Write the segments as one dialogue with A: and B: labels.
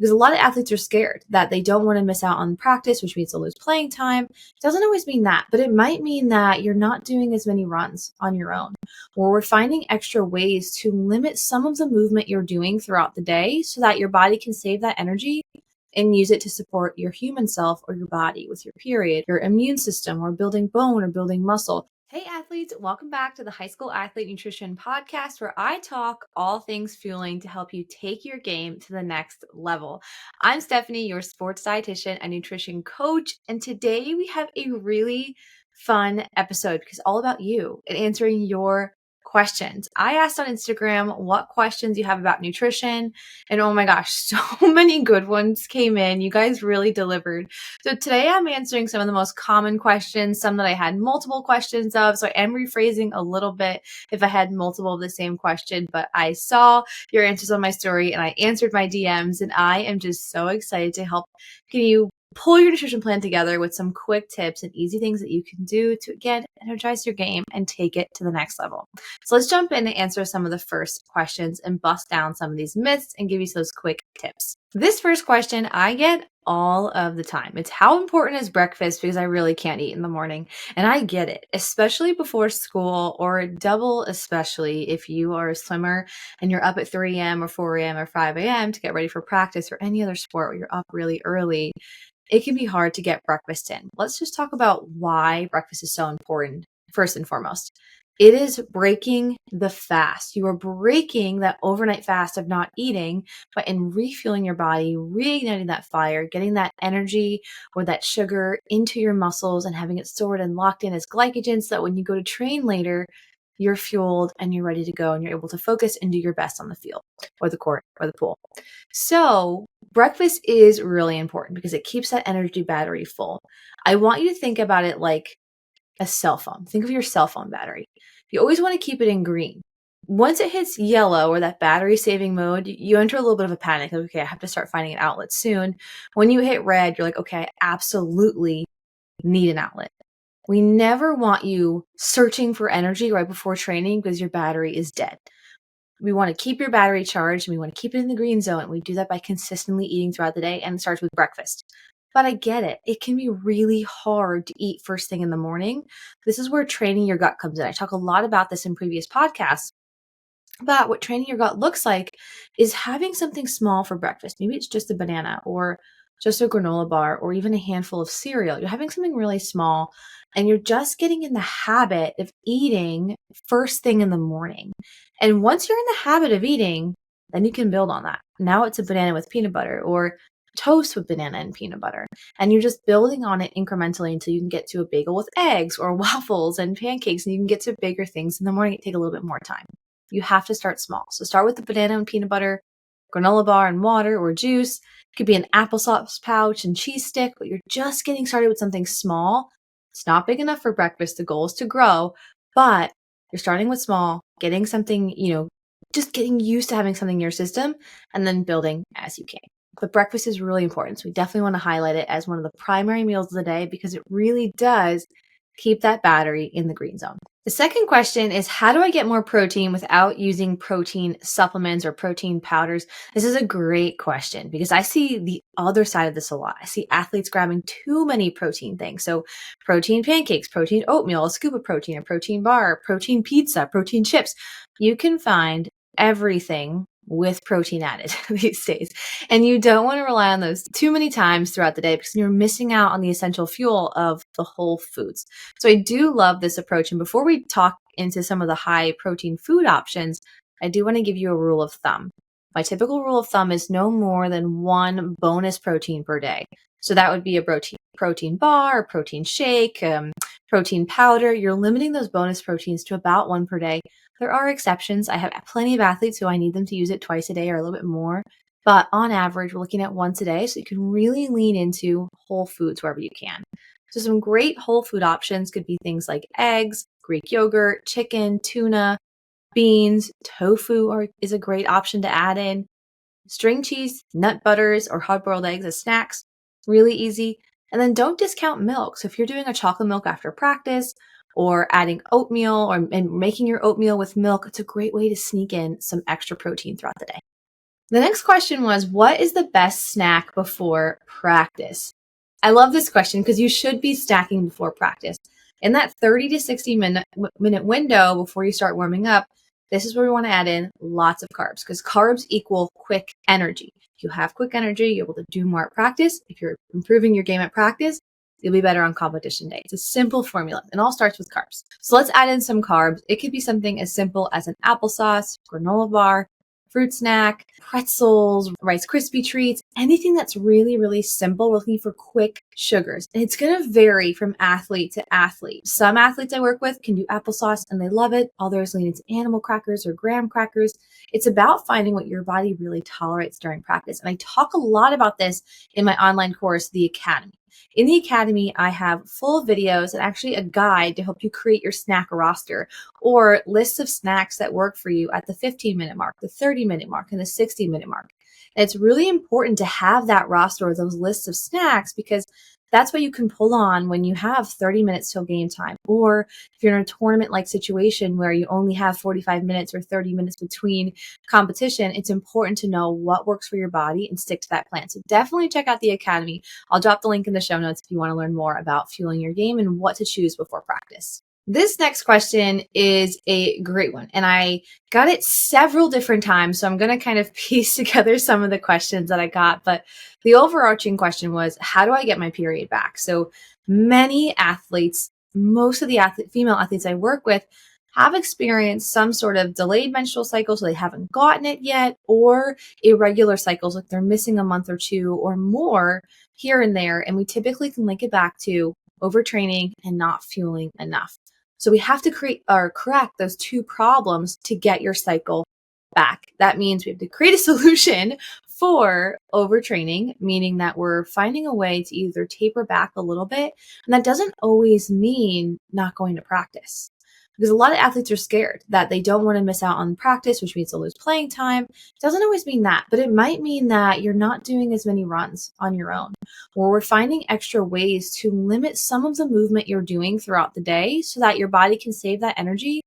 A: because a lot of athletes are scared that they don't want to miss out on practice, which means they'll lose playing time. It doesn't always mean that, but it might mean that you're not doing as many runs on your own, or we're finding extra ways to limit some of the movement you're doing throughout the day so that your body can save that energy and use it to support your human self or your body with your period, your immune system, or building bone or building muscle. Hey athletes, welcome back to the High School Athlete Nutrition Podcast, where I talk all things fueling to help you take your game to the next level. I'm Stephanie, your sports dietitian and nutrition coach, and today we have a really fun episode because all about you and answering your questions. I asked on Instagram what questions you have about nutrition, and oh my gosh, so many good ones came in. You guys really delivered. So today I'm answering some of the most common questions, some that I had multiple questions of. So I am rephrasing a little bit if I had multiple of the same question, but I saw your answers on my story and I answered my DMs, and I am just so excited to help you pull your nutrition plan together with some quick tips and easy things that you can do to, again, energize your game and take it to the next level. So let's jump in and answer some of the first questions and bust down some of these myths and give you those quick tips. This first question I get all of the time. It's how important is breakfast because I really can't eat in the morning. And I get it, especially before school, or double especially if you are a swimmer and you're up at 3 a.m. or 4 a.m. or 5 a.m. to get ready for practice or any other sport where you're up really early. It can be hard to get breakfast in. Let's just talk about why breakfast is so important first and foremost. It is breaking the fast. You are breaking that overnight fast of not eating, but in refueling your body, reigniting that fire, getting that energy or that sugar into your muscles and having it stored and locked in as glycogen so that when you go to train later, you're fueled and you're ready to go and you're able to focus and do your best on the field or the court or the pool. So breakfast is really important because it keeps that energy battery full. I want you to think about it like a cell phone. Think of your cell phone battery. You always want to keep it in green. Once it hits yellow or that battery saving mode, you enter a little bit of a panic. Like, okay, I have to start finding an outlet soon. When you hit red, you're like, okay, I absolutely need an outlet. We never want you searching for energy right before training because your battery is dead. We want to keep your battery charged and we want to keep it in the green zone. We do that by consistently eating throughout the day, and it starts with breakfast. But I get it. It can be really hard to eat first thing in the morning. This is where training your gut comes in. I talk a lot about this in previous podcasts. But what training your gut looks like is having something small for breakfast. Maybe it's just a banana or just a granola bar or even a handful of cereal. You're having something really small and you're just getting in the habit of eating first thing in the morning. And once you're in the habit of eating, then you can build on that. Now it's a banana with peanut butter or toast with banana and peanut butter. And you're just building on it incrementally until you can get to a bagel with eggs or waffles and pancakes, and you can get to bigger things in the morning. It take a little bit more time. You have to start small. So start with the banana and peanut butter, granola bar and water or juice. It could be an applesauce pouch and cheese stick, but you're just getting started with something small. It's not big enough for breakfast. The goal is to grow, but you're starting with small, getting something, just getting used to having something in your system and then building as you can. But breakfast is really important. So we definitely want to highlight it as one of the primary meals of the day because it really does keep that battery in the green zone. The second question is, how do I get more protein without using protein supplements or protein powders? This is a great question because I see the other side of this a lot. I see athletes grabbing too many protein things. So protein pancakes, protein oatmeal, a scoop of protein, a protein bar, protein pizza, protein chips. You can find everything with protein added these days. And you don't want to rely on those too many times throughout the day because you're missing out on the essential fuel of the whole foods. So I do love this approach. And before we talk into some of the high protein food options, I do want to give you a rule of thumb. My typical rule of thumb is no more than one bonus protein per day. So that would be a protein bar, a protein shake, protein powder. You're limiting those bonus proteins to about one per day. There are exceptions. I have plenty of athletes who I need them to use it twice a day or a little bit more. But on average, we're looking at once a day. So you can really lean into whole foods wherever you can. So some great whole food options could be things like eggs, Greek yogurt, chicken, tuna, beans, tofu is a great option to add in. String cheese, nut butters, or hard-boiled eggs as snacks. Really easy. And then don't discount milk. So if you're doing a chocolate milk after practice or adding oatmeal and making your oatmeal with milk, it's a great way to sneak in some extra protein throughout the day. The next question was, what is the best snack before practice? I love this question because you should be snacking before practice. In that 30 to 60 minute window before you start warming up, this is where we want to add in lots of carbs because carbs equal quick energy. If you have quick energy, you're able to do more at practice. If you're improving your game at practice, you'll be better on competition day. It's a simple formula. It all starts with carbs. So let's add in some carbs. It could be something as simple as an applesauce, granola bar, fruit snack, pretzels, Rice Krispie treats, anything that's really, really simple. We're looking for quick sugars. And it's going to vary from athlete to athlete. Some athletes I work with can do applesauce and they love it. Others lean into animal crackers or graham crackers. It's about finding what your body really tolerates during practice. And I talk a lot about this in my online course, The Academy. In the Academy, I have full videos and actually a guide to help you create your snack roster or lists of snacks that work for you at the 15-minute mark, the 30-minute mark, and the 60-minute mark. And it's really important to have that roster or those lists of snacks because that's what you can pull on when you have 30 minutes till game time. Or if you're in a tournament-like situation where you only have 45 minutes or 30 minutes between competition, it's important to know what works for your body and stick to that plan. So definitely check out the Academy. I'll drop the link in the show notes if you want to learn more about fueling your game and what to choose before practice. This next question is a great one, and I got it several different times, so I'm going to kind of piece together some of the questions that I got, but the overarching question was, how do I get my period back? So many athletes, most of the female athletes I work with have experienced some sort of delayed menstrual cycle, so they haven't gotten it yet, or irregular cycles, like they're missing a month or two or more here and there, and we typically can link it back to overtraining and not fueling enough. So we have to correct those two problems to get your cycle back. That means we have to create a solution for overtraining, meaning that we're finding a way to either taper back a little bit. And that doesn't always mean not going to practice. Because a lot of athletes are scared that they don't want to miss out on practice, which means they'll lose playing time. It doesn't always mean that, but it might mean that you're not doing as many runs on your own, or we're finding extra ways to limit some of the movement you're doing throughout the day so that your body can save that energy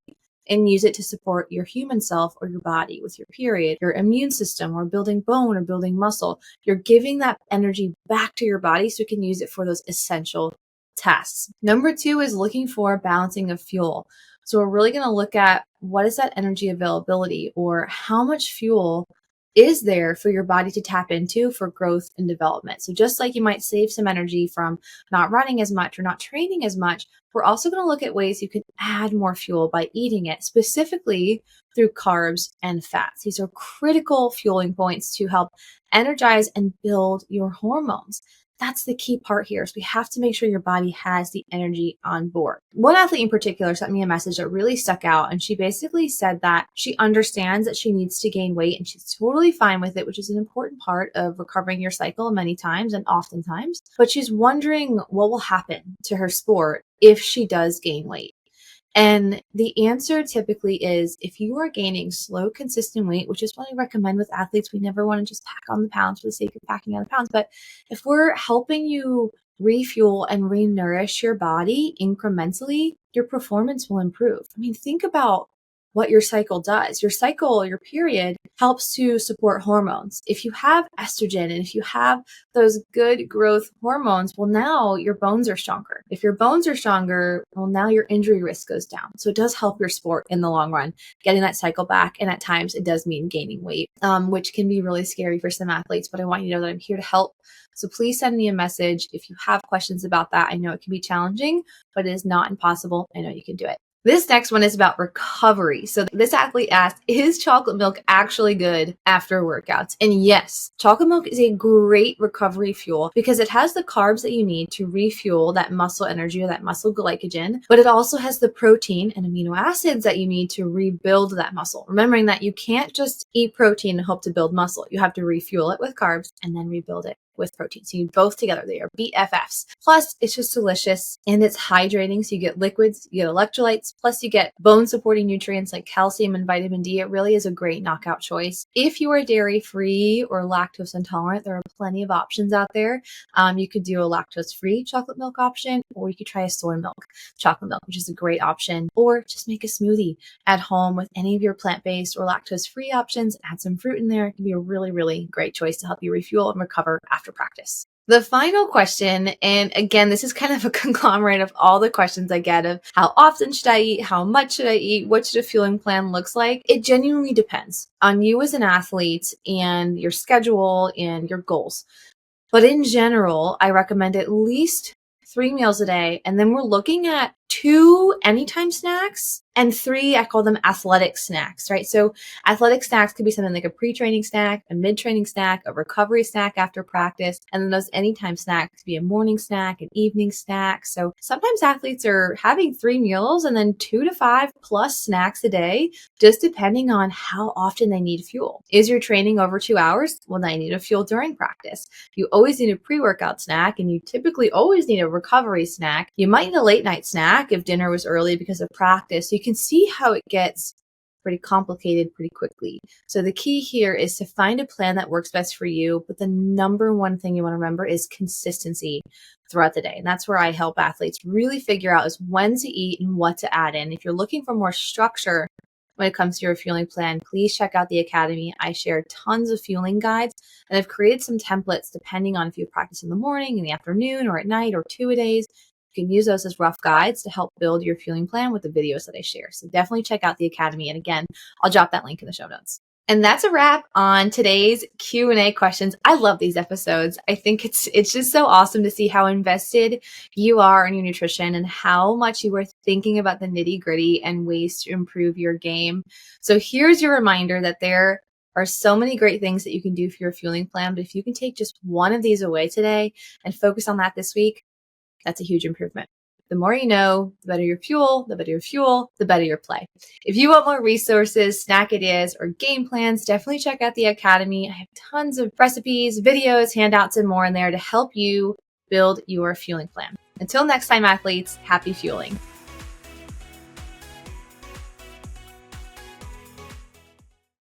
A: and use it to support your human self or your body with your period, your immune system, or building bone or building muscle. You're giving that energy back to your body so you can use it for those essential tasks. Number 2 is looking for balancing of fuel. So we're really going to look at what is that energy availability, or how much fuel is there for your body to tap into for growth and development. So just like you might save some energy from not running as much or not training as much, we're also going to look at ways you can add more fuel by eating it, specifically through carbs and fats. These are critical fueling points to help energize and build your hormones. That's the key part here. So we have to make sure your body has the energy on board. One athlete in particular sent me a message that really stuck out. And she basically said that she understands that she needs to gain weight and she's totally fine with it, which is an important part of recovering your cycle many times and oftentimes. But she's wondering what will happen to her sport if she does gain weight. And the answer typically is, if you are gaining slow, consistent weight, which is what I recommend with athletes, we never want to just pack on the pounds for the sake of packing on the pounds. But if we're helping you refuel and re-nourish your body incrementally, your performance will improve. I mean, think about what your cycle does. Your cycle, your period, helps to support hormones. If you have estrogen and if you have those good growth hormones, well, now your bones are stronger. If your bones are stronger, well, now your injury risk goes down. So it does help your sport in the long run, getting that cycle back. And at times it does mean gaining weight, which can be really scary for some athletes, but I want you to know that I'm here to help. So please send me a message if you have questions about that. I know it can be challenging, but it is not impossible. I know you can do it. This next one is about recovery. So this athlete asked, is chocolate milk actually good after workouts? And yes, chocolate milk is a great recovery fuel because it has the carbs that you need to refuel that muscle energy or that muscle glycogen, but it also has the protein and amino acids that you need to rebuild that muscle. Remembering that you can't just eat protein and hope to build muscle. You have to refuel it with carbs and then rebuild it. with protein. So you both together, they are BFFs. Plus, it's just delicious and it's hydrating. So you get liquids, you get electrolytes, plus you get bone supporting nutrients like calcium and vitamin D. It really is a great knockout choice. If you are dairy free or lactose intolerant, there are plenty of options out there. You could do a lactose free chocolate milk option, or you could try a soy milk chocolate milk, which is a great option, or just make a smoothie at home with any of your plant-based or lactose free options. Add some fruit in there. It can be a really, really great choice to help you refuel and recover after practice. The final question, and again, this is kind of a conglomerate of all the questions I get of how often should I eat? How much should I eat? What should a fueling plan looks like? It genuinely depends on you as an athlete and your schedule and your goals. But in general, I recommend at least 3 meals a day. And then we're looking at 2 anytime snacks and 3, I call them athletic snacks, right? So athletic snacks could be something like a pre-training snack, a mid-training snack, a recovery snack after practice. And then those anytime snacks could be a morning snack, an evening snack. So sometimes athletes are having 3 meals and then 2 to 5 plus snacks a day, just depending on how often they need fuel. Is your training over 2 hours? Well, then you need a fuel during practice. You always need a pre-workout snack, and you typically always need a recovery snack. You might need a late night snack if dinner was early because of practice. You can see how it gets pretty complicated pretty quickly. So the key here is to find a plan that works best for you. But the number one thing you want to remember is consistency throughout the day. And that's where I help athletes really figure out is when to eat and what to add in. If you're looking for more structure when it comes to your fueling plan, please check out the Academy. I share tons of fueling guides, and I've created some templates depending on if you practice in the morning, in the afternoon, or at night, or 2-a-days. You can use those as rough guides to help build your fueling plan with the videos that I share. So definitely check out the Academy. And again, I'll drop that link in the show notes. And that's a wrap on today's Q&A questions. I love these episodes. I think it's just so awesome to see how invested you are in your nutrition and how much you are thinking about the nitty-gritty and ways to improve your game. So here's your reminder that there are so many great things that you can do for your fueling plan. But if you can take just one of these away today and focus on that this week, that's a huge improvement. The more you know, the better your fuel, the better your fuel, the better your play. If you want more resources, snack ideas, or game plans, definitely check out the Academy. I have tons of recipes, videos, handouts, and more in there to help you build your fueling plan. Until next time, athletes, happy fueling.